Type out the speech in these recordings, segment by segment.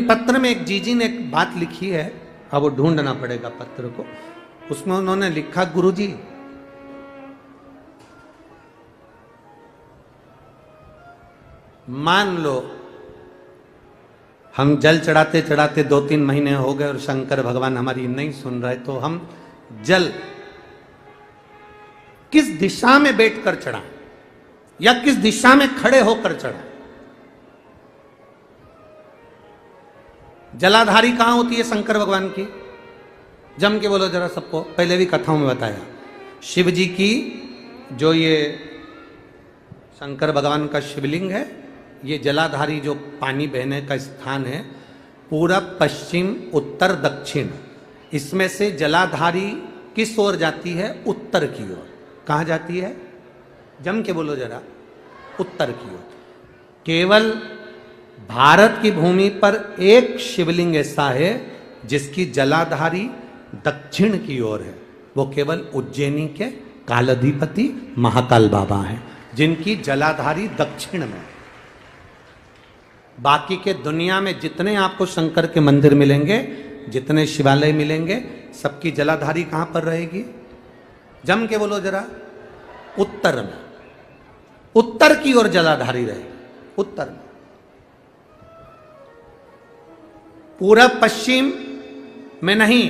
पत्र में एक जीजी ने एक बात लिखी है, अब वो ढूंढना पड़ेगा पत्र को। उसमें उन्होंने लिखा, गुरुजी मान लो हम जल चढ़ाते चढ़ाते 2-3 महीने हो गए और शंकर भगवान हमारी नहीं सुन रहे, तो हम जल किस दिशा में बैठकर चढ़ा या किस दिशा में खड़े होकर चढ़ा? जलाधारी कहां होती है शंकर भगवान की? जम के बोलो जरा सबको, पहले भी कथाओं में बताया। शिव जी की जो ये शंकर भगवान का शिवलिंग है, ये जलाधारी जो पानी बहने का स्थान है, पूरब पश्चिम उत्तर दक्षिण, इसमें से जलाधारी किस ओर जाती है? उत्तर की ओर। कहां जाती है? जम के बोलो जरा, उत्तर की ओर। केवल भारत की भूमि पर एक शिवलिंग ऐसा है जिसकी जलाधारी दक्षिण की ओर है, वो केवल उज्जैनी के कालाधिपति महाकाल बाबा हैं, जिनकी जलाधारी दक्षिण में। बाकी के दुनिया में जितने आपको शंकर के मंदिर मिलेंगे, जितने शिवालय मिलेंगे, सबकी जलाधारी कहां पर रहेगी? जम के बोलो जरा, उत्तर में। उत्तर की ओर जलाधारी रहेगी, उत्तर में। पूरब पश्चिम में नहीं,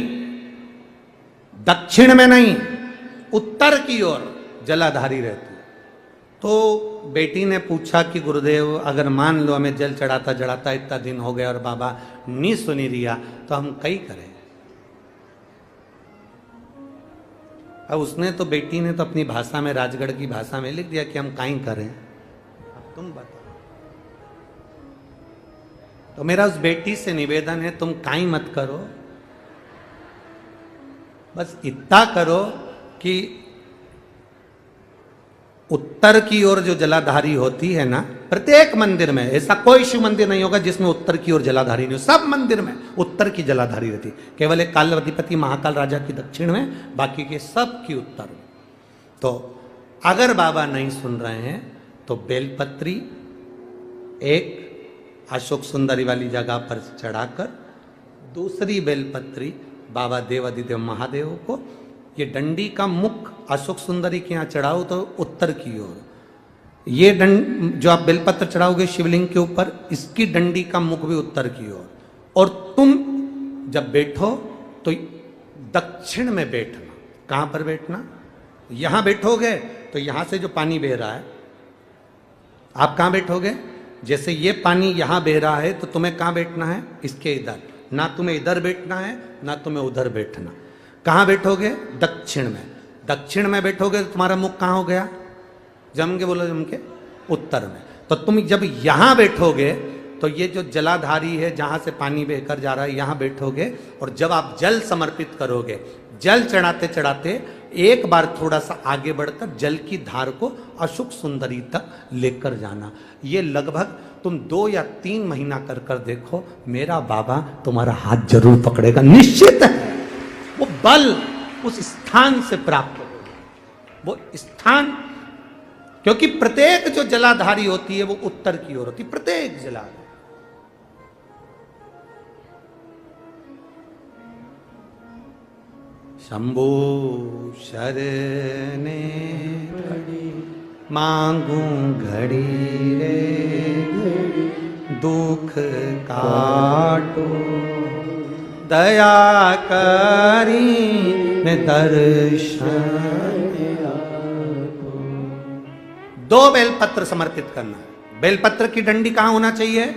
दक्षिण में नहीं, उत्तर की ओर जलाधारी रहती है। तो बेटी ने पूछा कि गुरुदेव अगर मान लो हमें जल चढ़ाता चढ़ाता इतना दिन हो गया और बाबा नहीं सुनी रिया, तो हम कई करें? अब उसने तो, बेटी ने तो अपनी भाषा में, राजगढ़ की भाषा में लिख दिया कि हम काई करें। अब तुम बताओ। तो मेरा उस बेटी से निवेदन है, तुम काई मत करो, बस इतना करो कि उत्तर की ओर जो जलाधारी होती है ना, प्रत्येक मंदिर में, ऐसा कोई शिव मंदिर नहीं होगा जिसमें उत्तर की ओर जलाधारी नहीं हो। सब मंदिर में उत्तर की जलाधारी रहती, केवल एक कालाधिपति महाकाल राजा की दक्षिण में, बाकी के सब की उत्तर में। तो अगर बाबा नहीं सुन रहे हैं तो बेलपत्री एक अशोक सुंदरी वाली जगह पर चढ़ाकर, दूसरी बेलपत्री बाबा देवादिदेव महादेव को, ये डंडी का मुख अशोक सुंदरी के यहाँ चढ़ाओ तो उत्तर की ओर। ये जो आप बेलपत्र चढ़ाओगे शिवलिंग के ऊपर, इसकी डंडी का मुख भी उत्तर की ओर। और तुम जब बैठो तो दक्षिण में बैठना। कहां पर बैठना? यहां बैठोगे तो यहां से जो पानी बह रहा है, आप कहां बैठोगे? जैसे ये पानी यहां बह रहा है तो तुम्हें कहां बैठना है? इसके इधर। ना तुम्हें इधर बैठना है ना तुम्हें उधर बैठना। कहां बैठोगे? दक्षिण में। दक्षिण में बैठोगे तो तुम्हारा मुख कहां हो गया? जम के बोलो, जम के उत्तर में। तो तुम जब यहां बैठोगे तो ये जो जलाधारी है जहां से पानी बहकर जा रहा है, यहां बैठोगे। और जब आप जल समर्पित करोगे, जल चढ़ाते चढ़ाते एक बार थोड़ा सा आगे बढ़कर जल की धार को अशोक सुंदरी तक लेकर जाना। ये लगभग तुम 2 या 3 महीना कर कर देखो, मेरा बाबा तुम्हारा हाथ जरूर पकड़ेगा, निश्चित है। वो बल उस स्थान से प्राप्त होगा, वो स्थान, क्योंकि प्रत्येक जो जलाधारी होती है वो उत्तर की ओर होती है, प्रत्येक जलाधारी। शंभो शरणे मांगू घड़ी रे, दुख काटो दया करी दर्शन। 2 बेलपत्र समर्पित करना। बेलपत्र की डंडी कहां होना चाहिए?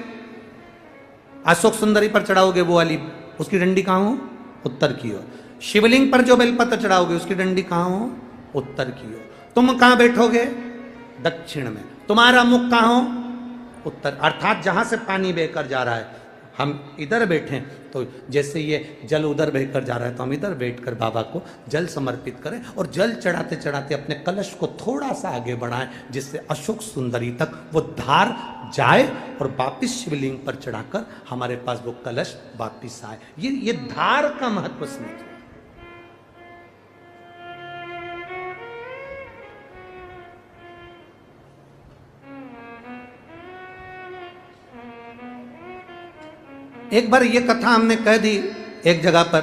अशोक सुंदरी पर चढ़ाओगे वो वाली, उसकी डंडी कहां हो? उत्तर की ओर। शिवलिंग पर जो बेलपत्र चढ़ाओगे उसकी डंडी कहां हो? उत्तर की ओर। तुम कहां बैठोगे? दक्षिण में। तुम्हारा मुख कहां हो? उत्तर। अर्थात जहां से पानी बहकर जा रहा है, हम इधर बैठे तो जैसे ये जल उधर बहकर जा रहा है तो हम इधर बैठकर बाबा को जल समर्पित करें और जल चढ़ाते चढ़ाते अपने कलश को थोड़ा सा आगे बढ़ाएं, जिससे अशोक सुंदरी तक वो धार जाए और वापिस शिवलिंग पर चढ़ाकर हमारे पास वो कलश वापिस आए। ये धार का महत्व समझो। एक बार ये कथा हमने कह दी एक जगह पर,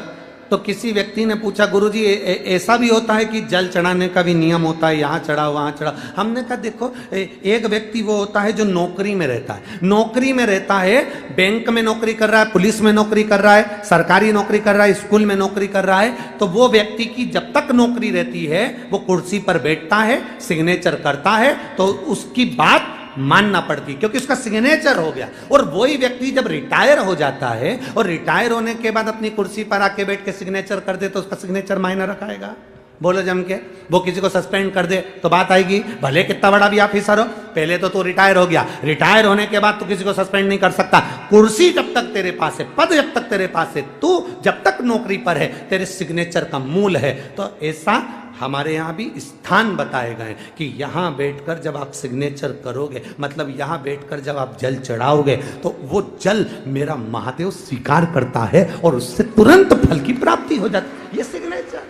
तो किसी व्यक्ति ने पूछा, गुरुजी ऐसा भी होता है कि जल चढ़ाने का भी नियम होता है, यहाँ चढ़ाओ वहाँ चढ़ाओ? हमने कहा देखो, एक व्यक्ति वो होता है जो नौकरी में रहता है, नौकरी में रहता है, बैंक में नौकरी कर रहा है, पुलिस में नौकरी कर रहा है, सरकारी नौकरी कर रहा है, स्कूल में नौकरी कर रहा है, तो वो व्यक्ति की जब तक नौकरी रहती है वो कुर्सी पर बैठता है, सिग्नेचर करता है, तो उसकी बात मानना पड़ती, क्योंकि उसका सिग्नेचर हो गया। और वही व्यक्ति जब रिटायर हो जाता है और रिटायर होने के बाद अपनी कुर्सी पर आके बैठ के सिग्नेचर कर दे, तो उसका सिग्नेचर मायना रखाएगा? बोलो जम के। वो किसी को सस्पेंड कर दे तो बात आएगी, भले कितना बड़ा भी ऑफिसर हो, पहले तो तू रिटायर हो गया, रिटायर होने के बाद तू किसी को सस्पेंड नहीं कर सकता। कुर्सी जब तक तेरे पास है, पद जब तक तेरे पास है, तू जब तक नौकरी पर है, तेरे सिग्नेचर का मूल है। तो ऐसा हमारे यहाँ भी स्थान बताए गए कि यहाँ बैठकर जब आप सिग्नेचर करोगे, मतलब यहाँ बैठकर जब आप जल चढ़ाओगे, तो वो जल मेरा महादेव स्वीकार करता है और उससे तुरंत फल की प्राप्ति हो जाती है। ये सिग्नेचर।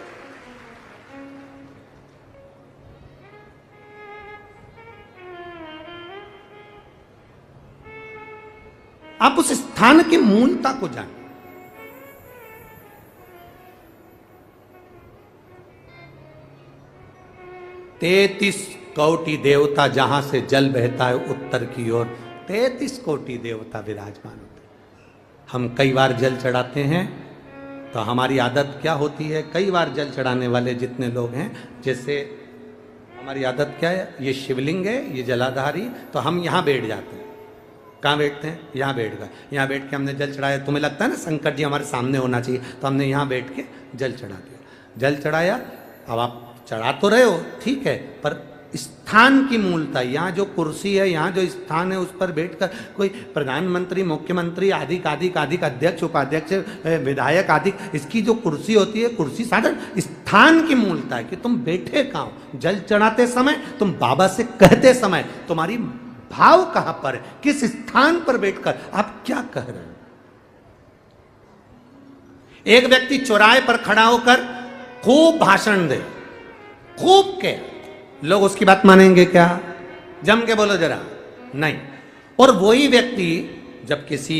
आप उस स्थान की मूलता को जानें। तैतीस कोटि देवता जहां से जल बहता है उत्तर की ओर, 33 कोटि देवता विराजमान होते हैं। हम कई बार जल चढ़ाते हैं, तो हमारी आदत क्या होती है, कई बार जल चढ़ाने वाले जितने लोग हैं, जैसे हमारी आदत क्या है, ये शिवलिंग है, ये जलाधारी, तो हम यहाँ बैठ जाते हैं। कहाँ बैठते हैं? यहाँ बैठ गए, यहाँ बैठ के हमने जल चढ़ाया। तुम्हें लगता है ना शंकर जी हमारे सामने होना चाहिए, तो हमने यहाँ बैठ के जल चढ़ा दिया। जल चढ़ाया, अब आप चढ़ा तो रहे हो, ठीक है, पर स्थान की मूलता, यहाँ जो कुर्सी है, यहाँ जो स्थान है, उस पर बैठकर कोई प्रधानमंत्री, मुख्यमंत्री, आदि अध्यक्ष, उपाध्यक्ष, विधायक आदि, इसकी जो कुर्सी होती है, कुर्सी साधारण स्थान की मूलता है कि तुम बैठे कहाँ हो। जल चढ़ाते समय, तुम बाबा से कहते समय, तुम्हारी भाव कहां पर है, किस स्थान पर बैठकर आप क्या कह रहे हो। एक व्यक्ति चौराहे पर खड़ा होकर खूब भाषण दे, खूब के, लोग उसकी बात मानेंगे क्या? जम के बोलो जरा, नहीं। और वही व्यक्ति जब किसी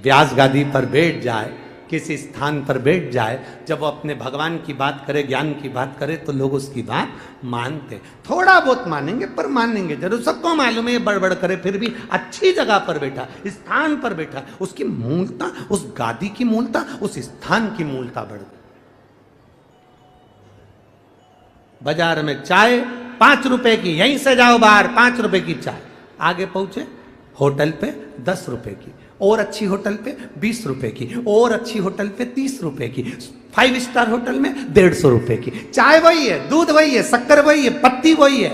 व्यास गादी पर बैठ जाए, किसी स्थान पर बैठ जाए, जब वो अपने भगवान की बात करे, ज्ञान की बात करे, तो लोग उसकी बात मानते, थोड़ा बहुत मानेंगे पर मानेंगे जरूर। सबको मालूम है बड़बड़ करे, फिर भी अच्छी जगह पर बैठा, स्थान पर बैठा, उसकी मूलता, उस गादी की मूलता, उस स्थान की मूलता बढ़ गई। बाजार में चाय 5 रुपए की, यहीं से जाओ बाहर, 5 रुपए की चाय, आगे पहुंचे होटल पे 10 रुपए की, और अच्छी होटल पे 20 रुपए की, और अच्छी होटल पे 30 रुपए की, 5 स्टार होटल में 150 रुपए की। चाय वही है, दूध वही है, शक्कर वही है, पत्ती वही है,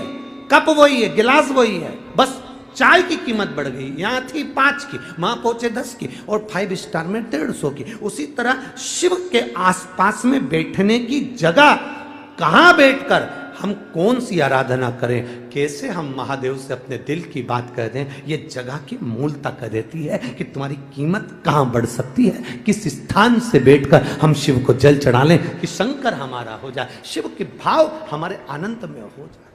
कप वही है, गिलास वही है, बस चाय की कीमत बढ़ गई। यहां थी 5 की, वहां पहुंचे 10 की, और 5 स्टार में 150 की। उसी तरह शिव के आसपास में बैठने की जगह, कहां बैठकर हम कौन सी आराधना करें, कैसे हम महादेव से अपने दिल की बात कर दें, ये जगह की मूलता कर देती है कि तुम्हारी कीमत कहां बढ़ सकती है। किस स्थान से बैठकर हम शिव को जल चढ़ा लें कि शंकर हमारा हो जाए, शिव के भाव हमारे आनंद में हो जाए।